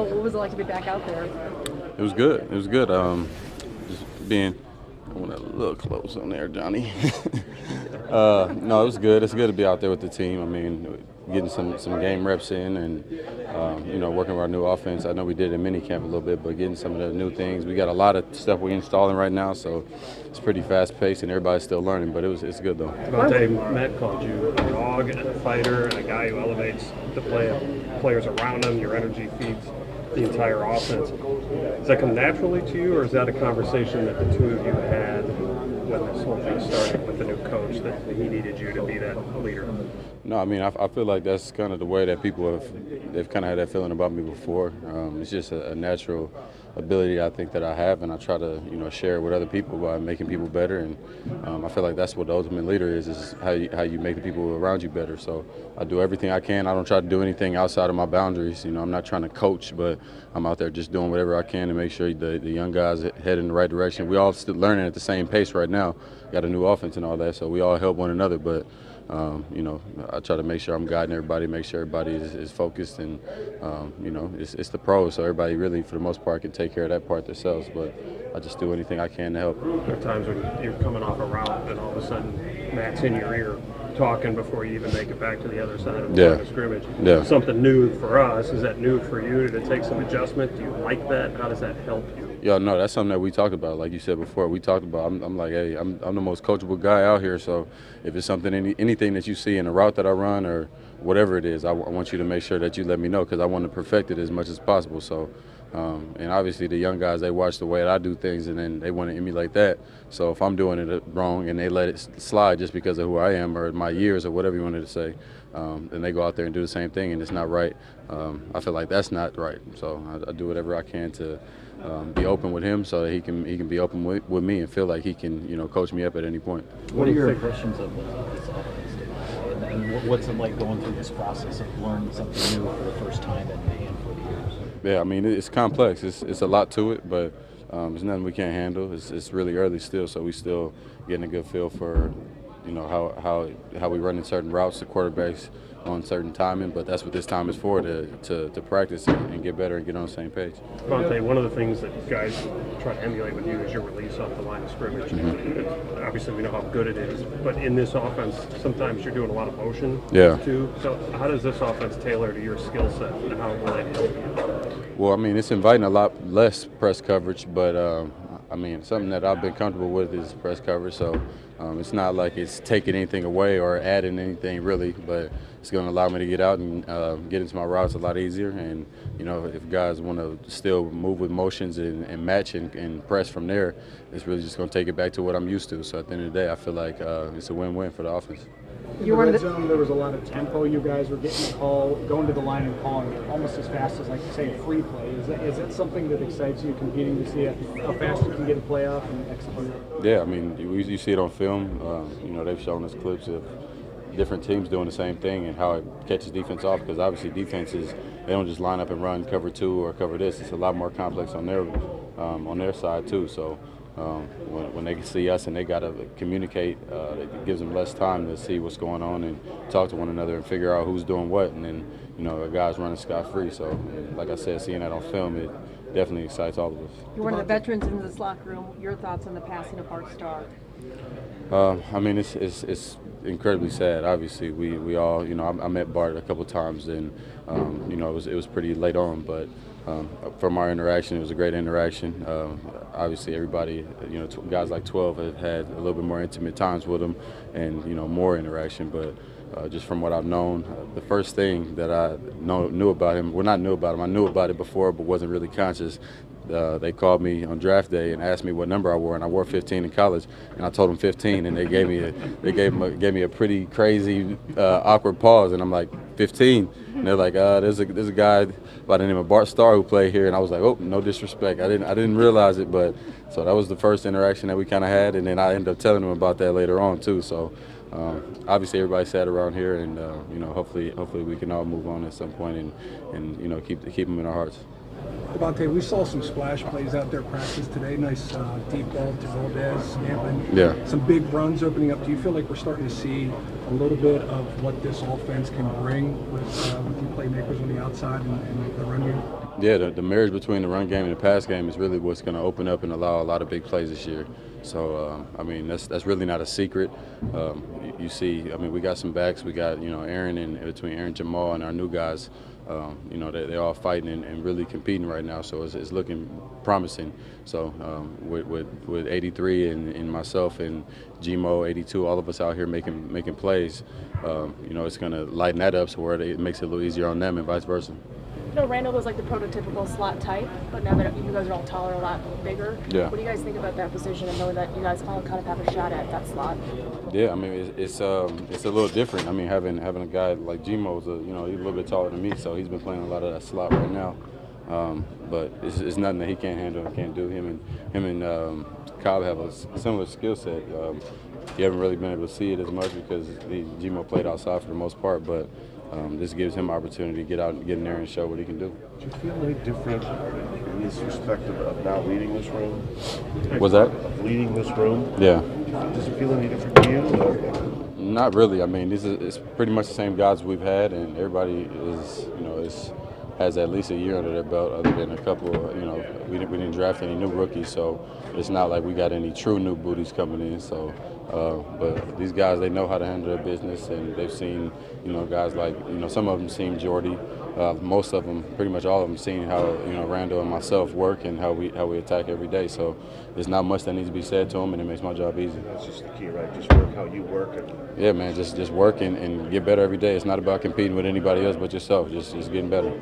What was it like to be back out there? It was good. It was good. Just being, I want a little close on there, Johnny. No, it was good. It's good to be out there with the team. I mean, getting some game reps in and, working with our new offense. I know we did in mini camp a little bit, but getting some of the new things. We got a lot of stuff we're installing right now, so it's pretty fast paced and everybody's still learning, but it's good though. Devontae, Matt called you a dog and a fighter and a guy who elevates the play of players around him. Your energy feeds the entire offense. Does that come naturally to you, or is that a conversation that the two of you had when this whole thing started with the new coach, that he needed you to be that leader? No, I mean, I feel like that's kind of the way that they've kind of had that feeling about me before. It's just a natural ability I think that I have, and I try to, share it with other people by making people better. And I feel like that's what the ultimate leader is how you make the people around you better. So I do everything I can. I don't try to do anything outside of my boundaries. I'm not trying to coach, but I'm out there just doing whatever I can to make sure the young guys head in the right direction. We all still learning at the same pace right now. Got a new offense and all that, so we all help one another. But I try to make sure I'm guiding everybody, make sure everybody is focused, and it's the pros, so everybody really, for the most part, can take care of that part themselves. But I just do anything I can to help. There are times when you're coming off a route and all of a sudden Matt's in your ear talking before you even make it back to the other side of the line of scrimmage. Yeah. Something new for us. Is that new for you? Did it take some adjustment? Do you like that? How does that help you? Yeah, no, that's something that we talked about. Like you said before, we talked about. I'm like, hey, I'm the most coachable guy out here. So if it's something, anything that you see in the route that I run or whatever it is, I want you to make sure that you let me know, because I want to perfect it as much as possible. So, and obviously the young guys, they watch the way that I do things, and then they want to emulate that. So if I'm doing it wrong and they let it slide just because of who I am or my years or whatever you wanted to say, then they go out there and do the same thing, and it's not right. I feel like that's not right. So I do whatever I can to be open with him so that he can be open with me and feel like he can coach me up at any point. What are your impressions of this offense, and what's it like going through this process of learning something new for the first time in a handful of years? Yeah, I mean, it's complex. It's a lot to it, but it's nothing we can't handle. It's really early still, so we still getting a good feel for how we run in certain routes, the quarterbacks on certain timing, but that's what this time is for, to practice and get better and get on the same page. Devontae, one of the things that guys try to emulate with you is your release off the line of scrimmage. Mm-hmm. Obviously, we know how good it is, but in this offense, sometimes you're doing a lot of motion too. So how does this offense tailor to your skill set, and how will it help you? Well, I mean, it's inviting a lot less press coverage, but I mean, something that I've been comfortable with is press coverage, so it's not like it's taking anything away or adding anything really, but it's going to allow me to get out and get into my routes a lot easier. And, if guys want to still move with motions and match and press from there, it's really just going to take it back to what I'm used to. So at the end of the day, I feel like it's a win-win for the offense. In the red zone, there was a lot of tempo. You guys were getting a call, going to the line and calling it almost as fast as, like, say, a free play. Is that something that excites you, competing to see how fast you can get a play off and execute? Yeah, I mean, you see it on film. They've shown us clips of different teams doing the same thing and how it catches defense off, because obviously defenses, they don't just line up and run cover 2 or cover this. It's a lot more complex on their side too. So when they see us and they got to communicate, it gives them less time to see what's going on and talk to one another and figure out who's doing what. And then a guy's running scot-free. So like I said, seeing that on film, it definitely excites all of us. You're one of the veterans in this locker room. Your thoughts on the passing of Bart Starr? I mean, it's incredibly sad. Obviously, we all, I met Bart a couple times, and it was pretty late on, but from our interaction, it was a great interaction. Obviously, everybody, guys like 12 have had a little bit more intimate times with him, and more interaction. But just from what I've known, the first thing that I knew about him, well, not knew about him, I knew about it before, but wasn't really conscious. They called me on draft day and asked me what number I wore, and I wore 15 in college, and I told them 15, and they gave me a pretty crazy awkward pause, and I'm like, 15, and they're like, there's a guy by the name of Bart Starr who played here, and I was like, oh, no disrespect, I didn't realize it, but so that was the first interaction that we kind of had, and then I ended up telling them about that later on too. So obviously everybody's sad around here, and hopefully we can all move on at some point and keep them in our hearts. Devontae, we saw some splash plays out there practice today. Nice deep ball to Valdez, Hampton. Yeah. Some big runs opening up. Do you feel like we're starting to see a little bit of what this offense can bring with your playmakers on the outside and the run game? Yeah, the marriage between the run game and the pass game is really what's going to open up and allow a lot of big plays this year. So, I mean, that's really not a secret. You see, I mean, we got some backs. We got, Aaron and between Aaron Jamal and our new guys, they're all fighting and really competing right now. So it's looking promising. So with 83 and myself and Gmo 82, all of us out here making plays, it's going to lighten that up so where it makes it a little easier on them and vice versa. Randall was like the prototypical slot type, but now that you guys are all taller, a lot bigger. Yeah. What do you guys think about that position and knowing that you guys all kind of have a shot at that slot? Yeah, I mean it's a little different. I mean having a guy like Gmo's, he's a little bit taller than me, so he's been playing a lot of that slot right now. But it's nothing that he can't handle and can't do. Him and Cobb have a similar skill set. You haven't really been able to see it as much because Gmo played outside for the most part, but this gives him opportunity to get out and get in there and show what he can do. Do you feel any different in this respect of now leading this room? Was that? Of leading this room? Yeah. Does it feel any different to you? Not really. I mean, it's pretty much the same guys we've had, and everybody has at least a year under their belt, other than a couple. We didn't draft any new rookies, so it's not like we got any true new booties coming in. So, but these guys, they know how to handle their business, and they've seen, guys like, some of them seen Jordy. Most of them, pretty much all of them, seen how Randall and myself work and how we attack every day. So there's not much that needs to be said to them, and it makes my job easy. That's just the key, right? Just work how you work. Yeah, man, just work and get better every day. It's not about competing with anybody else but yourself. Just getting better.